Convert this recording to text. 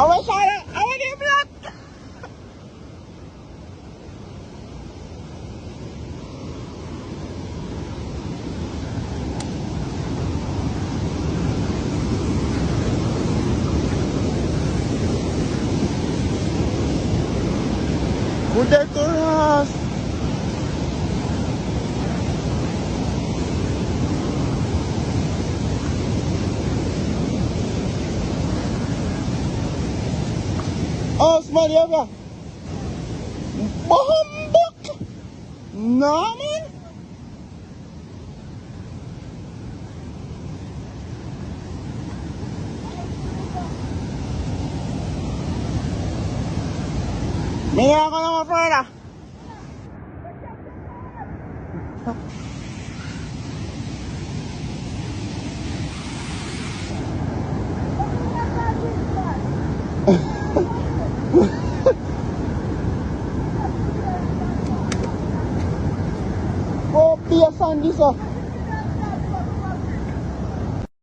Away sana! Away ni Black! Udah keras. Oh, Somalia ka. Bahambak naman. Minga ka naman, Florida. Oh, biasan di sa.